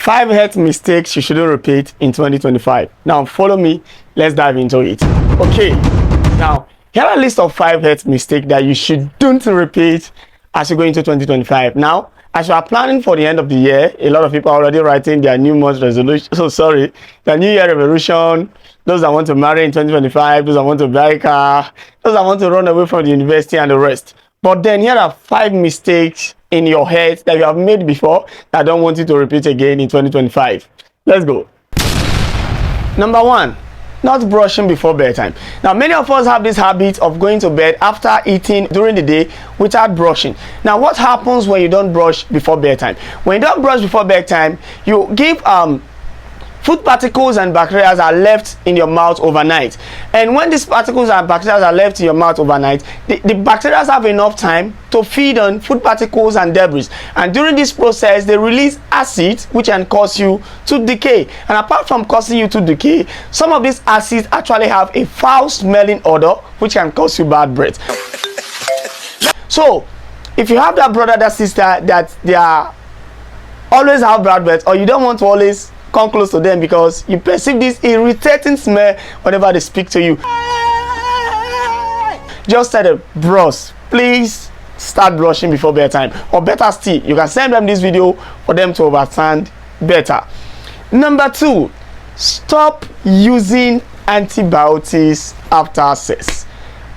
5 health mistakes you shouldn't repeat in 2025. Now follow me, let's dive into it. Okay, now here are a list of 5 health mistakes that you shouldn't repeat as you go into 2025. Now, as you are planning for the end of the year, a lot of people are already writing their new month resolution. Their new year resolution. Those that want to marry in 2025, those that want to buy a car, those that want to run away from the university and the rest. But then here are 5 mistakes in your head that you have made before that I don't want you to repeat again in 2025. Let's go. Number 1, not brushing before bedtime. Now, many of us have this habit of going to bed after eating during the day without brushing. Now, what happens when you don't brush before bedtime? When you don't brush before bedtime, you give food particles and bacteria are left in your mouth overnight. And when these particles and bacteria are left in your mouth overnight, the bacteria have enough time to feed on food particles and debris. And during this process, they release acid, which can cause you to decay. And apart from causing you to decay, some of these acids actually have a foul-smelling odor, which can cause you bad breath. So, if you have that brother, that sister, that they are always have bad breath, or you don't want to always come close to them because you perceive this irritating smell whenever they speak to you, just tell them, bros, please start brushing before bedtime. Or better still, you can send them this video for them to understand better. Number 2, stop using antibiotics after sex,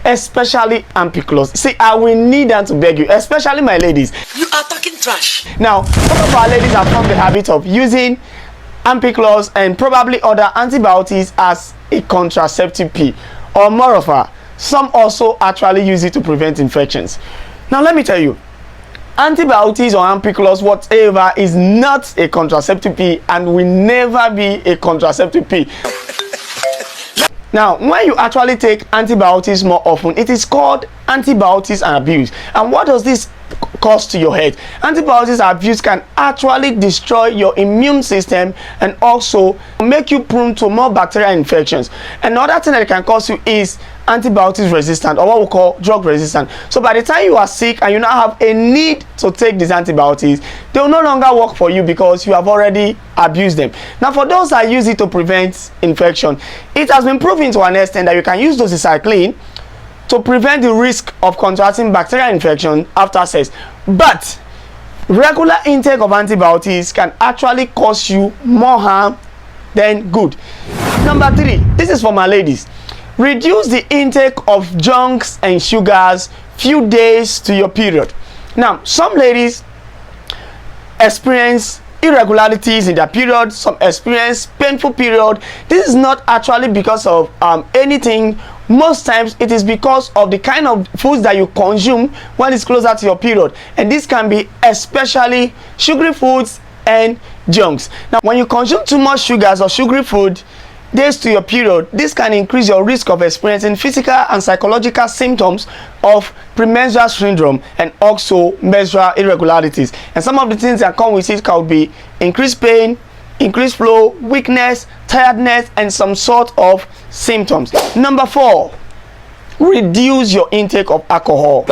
especially ampiclos. See, I will need them to beg you, especially my ladies. You are talking trash. Now, some of our ladies have formed the habit of using ampiclos and probably other antibiotics as a contraceptive pill, or moreover, some also actually use it to prevent infections. Now let me tell you, antibiotics or ampiclos, whatever, is not a contraceptive pill and will never be a contraceptive pill. Now, when you actually take antibiotics more often, it is called antibiotics and abuse. And what does this cause to your head? Antibiotics abuse can actually destroy your immune system and also make you prone to more bacterial infections. Another thing that it can cause you is antibiotics resistant, or what we call drug resistant. So by the time you are sick and you now have a need to take these antibiotics, they will no longer work for you because you have already abused them. Now, for those that use it to prevent infection, it has been proven to an extent that you can use doxycycline to prevent the risk of contracting bacterial infection after sex. But regular intake of antibiotics can actually cause you more harm than good. Number 3, this is for my ladies. Reduce the intake of junks and sugars few days to your period. Now, some ladies experience irregularities in their period, some experience painful period. This is not actually because of anything. Most times it is because of the kind of foods that you consume when it's closer to your period, and this can be especially sugary foods and junks. Now, when you consume too much sugars or sugary food days to your period, this can increase your risk of experiencing physical and psychological symptoms of premenstrual syndrome and also menstrual irregularities. And some of the things that come with it can be increased pain, increased flow, weakness, tiredness, and some sort of symptoms. Number 4, reduce your intake of alcohol.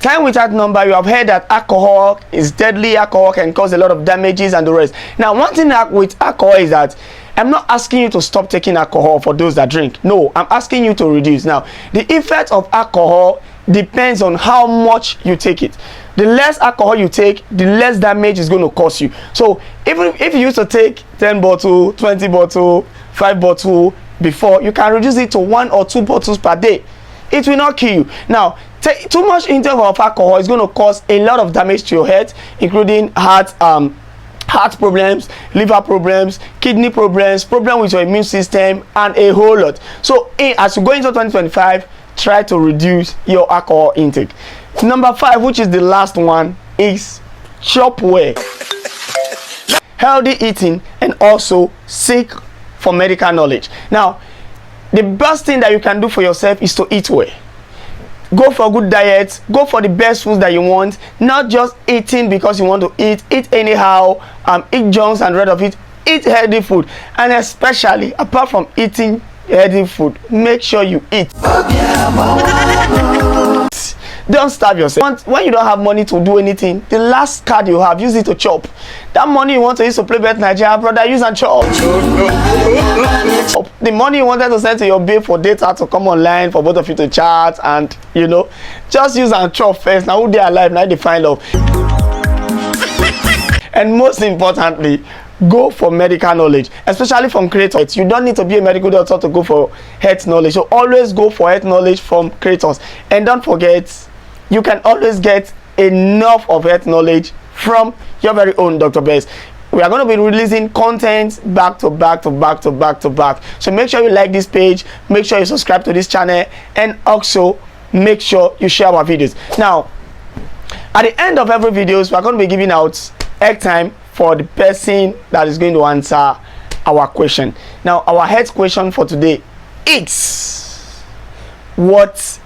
Time without number, you have heard that alcohol is deadly. Alcohol can cause a lot of damages and the rest. Now, one thing with alcohol is that I'm not asking you to stop taking alcohol for those that drink. No, I'm asking you to reduce. Now, the effect of alcohol depends on how much you take it. The less alcohol you take, the less damage is going to cause you. So even if you used to take 10 bottles, 20 bottles, 5 bottles before, you can reduce it to 1 or 2 bottles per day. It will not kill you. Now, too much intake of alcohol is going to cause a lot of damage to your health, including heart problems, liver problems, kidney problems, problem with your immune system, and a whole lot. So as you go into 2025, try to reduce your alcohol intake. Number 5, which is the last one, is chop well. Healthy eating and also seek for medical knowledge. Now, the best thing that you can do for yourself is to eat well. Go for a good diet, go for the best foods that you want, not just eating because you want to eat anyhow, eat junks and rid of it. Eat healthy food, and especially apart from eating healthy food, make sure you eat. Don't starve yourself. When you don't have money to do anything, the last card you have, use it to chop. That money you want to use to play Bet Nigeria, brother, use and chop. The money you wanted to send to your babe for data to come online for both of you to chat, and you know, just use and chop first. Now who they alive, now they find love. And most importantly, go for medical knowledge, especially from creators. You don't need to be a medical doctor to go for health knowledge, so always go for health knowledge from creators. And don't forget, you can always get enough of health knowledge from your very own Dr. Best. We are going to be releasing content back to back. So make sure you like this page, make sure you subscribe to this channel, and also make sure you share our videos. Now, at the end of every video, we are going to be giving out airtime for the person that is going to answer our question. Now, our health question for today is, what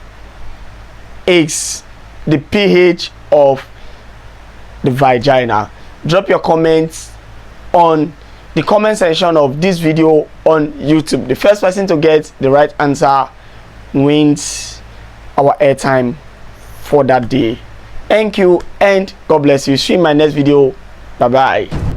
is the pH of the vagina? Drop your comments on the comment section of this video on YouTube. The first person to get the right answer wins our airtime for that day. Thank you and God bless you. See you in my next video. Bye bye.